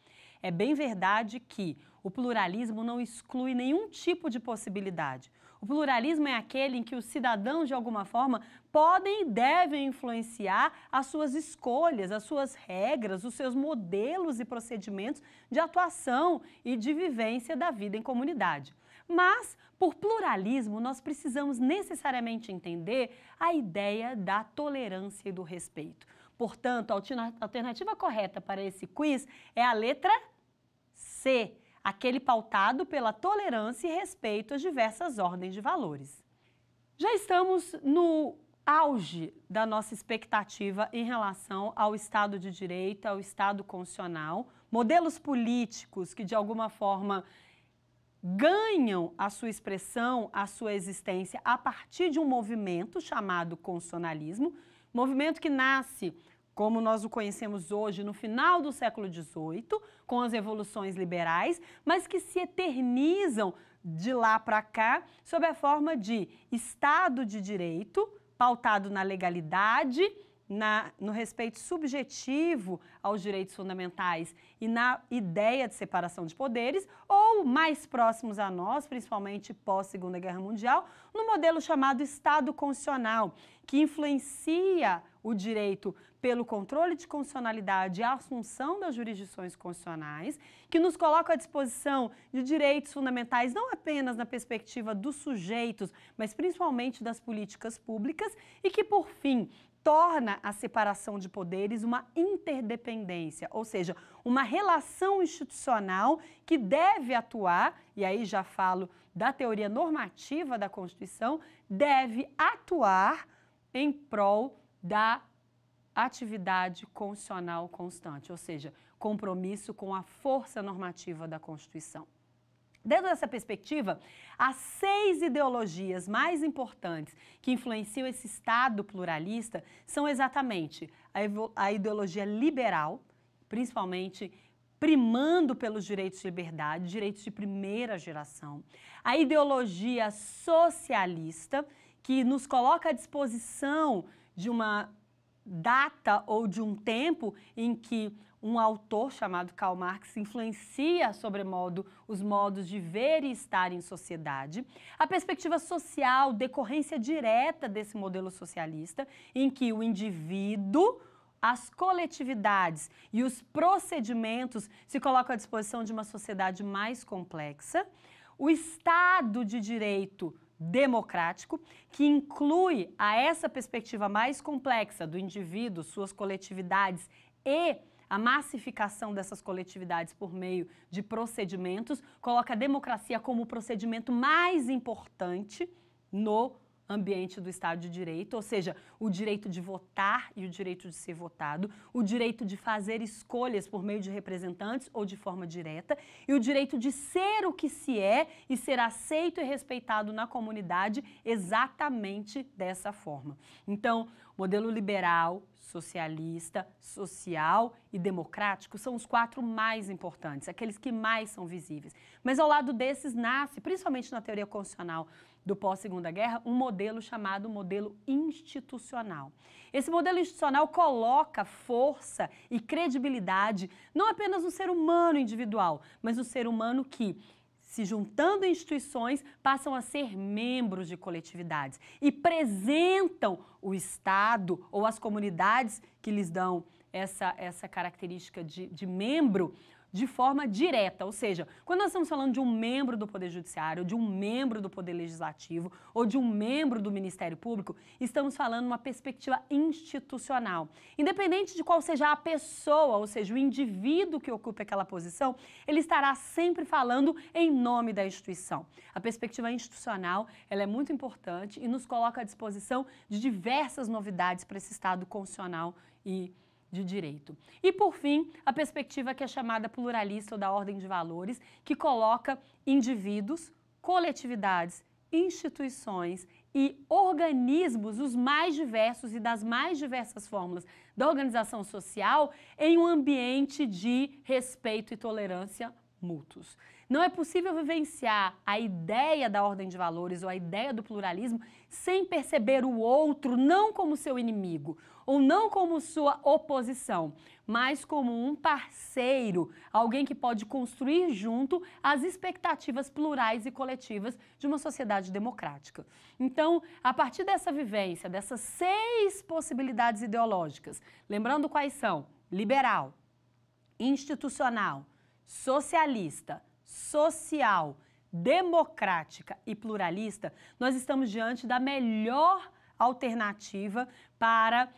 Speaker 2: É bem verdade que o pluralismo não exclui nenhum tipo de possibilidade. O pluralismo é aquele em que os cidadãos, de alguma forma, podem e devem influenciar as suas escolhas, as suas regras, os seus modelos e procedimentos de atuação e de vivência da vida em comunidade. Mas, por pluralismo, nós precisamos necessariamente entender a ideia da tolerância e do respeito. Portanto, a alternativa correta para esse quiz é a letra C, aquele pautado pela tolerância e respeito às diversas ordens de valores. Já estamos no auge da nossa expectativa em relação ao Estado de Direito, ao Estado constitucional, modelos políticos que, de alguma forma, ganham a sua expressão, a sua existência a partir de um movimento chamado constitucionalismo, movimento que nasce, como nós o conhecemos hoje, no final do século XVIII, com as revoluções liberais, mas que se eternizam de lá para cá sob a forma de Estado de Direito, pautado na legalidade, no respeito subjetivo aos direitos fundamentais e na ideia de separação de poderes, ou mais próximos a nós, principalmente pós-Segunda Guerra Mundial, no modelo chamado Estado Constitucional, que influencia o direito pelo controle de constitucionalidade e a assunção das jurisdições constitucionais, que nos coloca à disposição de direitos fundamentais não apenas na perspectiva dos sujeitos, mas principalmente das políticas públicas e que, por fim, torna a separação de poderes uma interdependência, ou seja, uma relação institucional que deve atuar, e aí já falo da teoria normativa da Constituição, deve atuar em prol da atividade constitucional constante, ou seja, compromisso com a força normativa da Constituição. Dentro dessa perspectiva, as 6 ideologias mais importantes que influenciam esse Estado pluralista são exatamente a ideologia liberal, principalmente primando pelos direitos de liberdade, direitos de primeira geração, a ideologia socialista, que nos coloca à disposição de uma data ou de um tempo em que um autor chamado Karl Marx influencia sobremodo os modos de ver e estar em sociedade. A perspectiva social, decorrência direta desse modelo socialista, em que o indivíduo, as coletividades e os procedimentos se colocam à disposição de uma sociedade mais complexa. O Estado de Direito democrático, que inclui a essa perspectiva mais complexa do indivíduo, suas coletividades e a massificação dessas coletividades por meio de procedimentos, coloca a democracia como o procedimento mais importante no ambiente do Estado de Direito, ou seja, o direito de votar e o direito de ser votado, o direito de fazer escolhas por meio de representantes ou de forma direta, e o direito de ser o que se é e ser aceito e respeitado na comunidade exatamente dessa forma. Então, modelo liberal, socialista, social e democrático são os 4 mais importantes, aqueles que mais são visíveis. Mas ao lado desses nasce, principalmente na teoria constitucional do pós-Segunda Guerra, um modelo chamado modelo institucional. Esse modelo institucional coloca força e credibilidade não apenas no ser humano individual, mas no ser humano que, se juntando em instituições, passam a ser membros de coletividades e representam o Estado ou as comunidades que lhes dão essa característica de membro de forma direta, ou seja, quando nós estamos falando de um membro do Poder Judiciário, de um membro do Poder Legislativo ou de um membro do Ministério Público, estamos falando uma perspectiva institucional. Independente de qual seja a pessoa, ou seja, o indivíduo que ocupe aquela posição, ele estará sempre falando em nome da instituição. A perspectiva institucional, ela é muito importante e nos coloca à disposição de diversas novidades para esse Estado constitucional e de direito. E, por fim, a perspectiva que é chamada pluralista ou da ordem de valores, que coloca indivíduos, coletividades, instituições e organismos, os mais diversos e das mais diversas fórmulas da organização social, em um ambiente de respeito e tolerância mútuos. Não é possível vivenciar a ideia da ordem de valores ou a ideia do pluralismo sem perceber o outro não como seu inimigo ou não como sua oposição, mas como um parceiro, alguém que pode construir junto as expectativas plurais e coletivas de uma sociedade democrática. Então, a partir dessa vivência, dessas 6 possibilidades ideológicas, lembrando quais são: liberal, institucional, socialista, social, democrática e pluralista, nós estamos diante da melhor alternativa para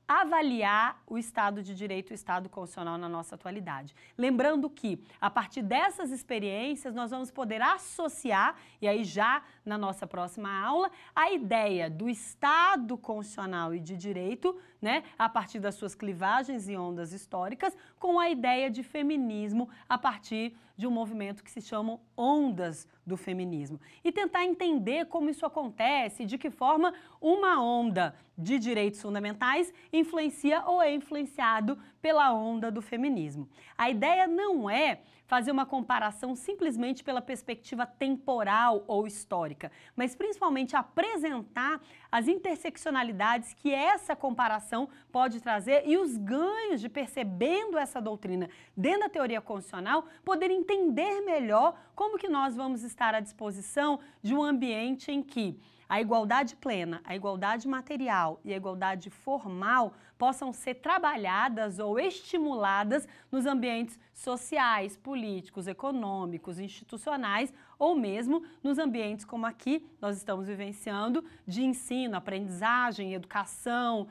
Speaker 2: avaliar o Estado de Direito e o Estado constitucional na nossa atualidade. Lembrando que, a partir dessas experiências, nós vamos poder associar, e aí já na nossa próxima aula, a ideia do Estado constitucional e de direito, né, a partir das suas clivagens e ondas históricas, com a ideia de feminismo a partir de um movimento que se chama Ondas do Feminismo. E tentar entender como isso acontece e de que forma uma onda de direitos fundamentais influencia ou é influenciado pela onda do feminismo. A ideia não é fazer uma comparação simplesmente pela perspectiva temporal ou histórica, mas principalmente apresentar as interseccionalidades que essa comparação pode trazer e os ganhos de, percebendo essa doutrina dentro da teoria constitucional, poder entender melhor como que nós vamos estar à disposição de um ambiente em que a igualdade plena, a igualdade material e a igualdade formal possam ser trabalhadas ou estimuladas nos ambientes sociais, políticos, econômicos, institucionais ou mesmo nos ambientes como aqui nós estamos vivenciando de ensino, aprendizagem, educação,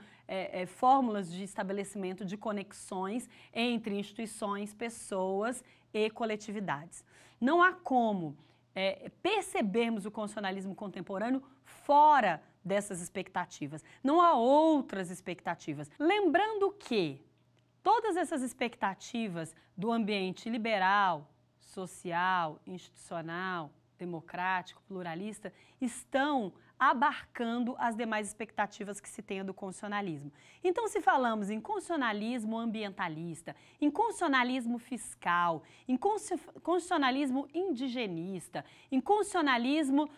Speaker 2: fórmulas de estabelecimento de conexões entre instituições, pessoas e coletividades. Não há como percebermos o constitucionalismo contemporâneo fora dessas expectativas. Não há outras expectativas. Lembrando que todas essas expectativas do ambiente liberal, social, institucional, democrático, pluralista, estão abarcando as demais expectativas que se tem do constitucionalismo. Então, se falamos em constitucionalismo ambientalista, em constitucionalismo fiscal, em constitucionalismo indigenista, em constitucionalismo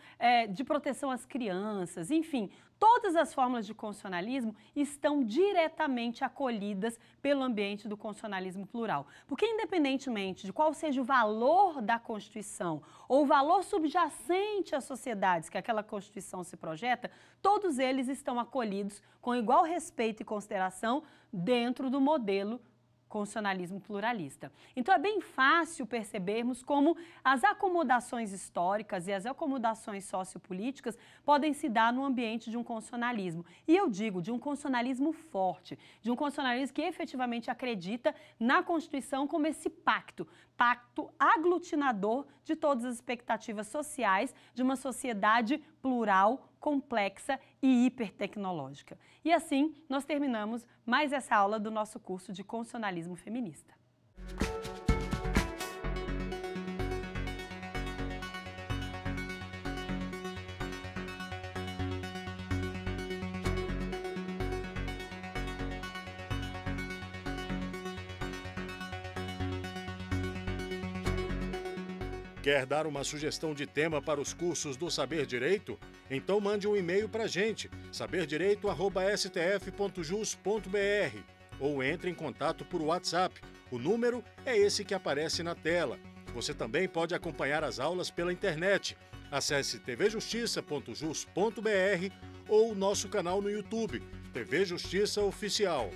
Speaker 2: de proteção às crianças, enfim, todas as fórmulas de constitucionalismo estão diretamente acolhidas pelo ambiente do constitucionalismo plural. Porque, independentemente de qual seja o valor da Constituição ou o valor subjacente às sociedades que aquela Constituição se projeta, todos eles estão acolhidos com igual respeito e consideração dentro do modelo constitucionalismo pluralista. Então é bem fácil percebermos como as acomodações históricas e as acomodações sociopolíticas podem se dar no ambiente de um constitucionalismo. E eu digo de um constitucionalismo forte, de um constitucionalismo que efetivamente acredita na Constituição como esse pacto aglutinador de todas as expectativas sociais de uma sociedade plural, complexa e hipertecnológica. E assim, nós terminamos mais essa aula do nosso curso de Constitucionalismo Feminista.
Speaker 1: Quer dar uma sugestão de tema para os cursos do Saber Direito? Então mande um e-mail para a gente, saberdireito@stf.jus.br, ou entre em contato por WhatsApp. O número é esse que aparece na tela. Você também pode acompanhar as aulas pela internet. Acesse tvjustiça.jus.br ou nosso canal no YouTube, TV Justiça Oficial.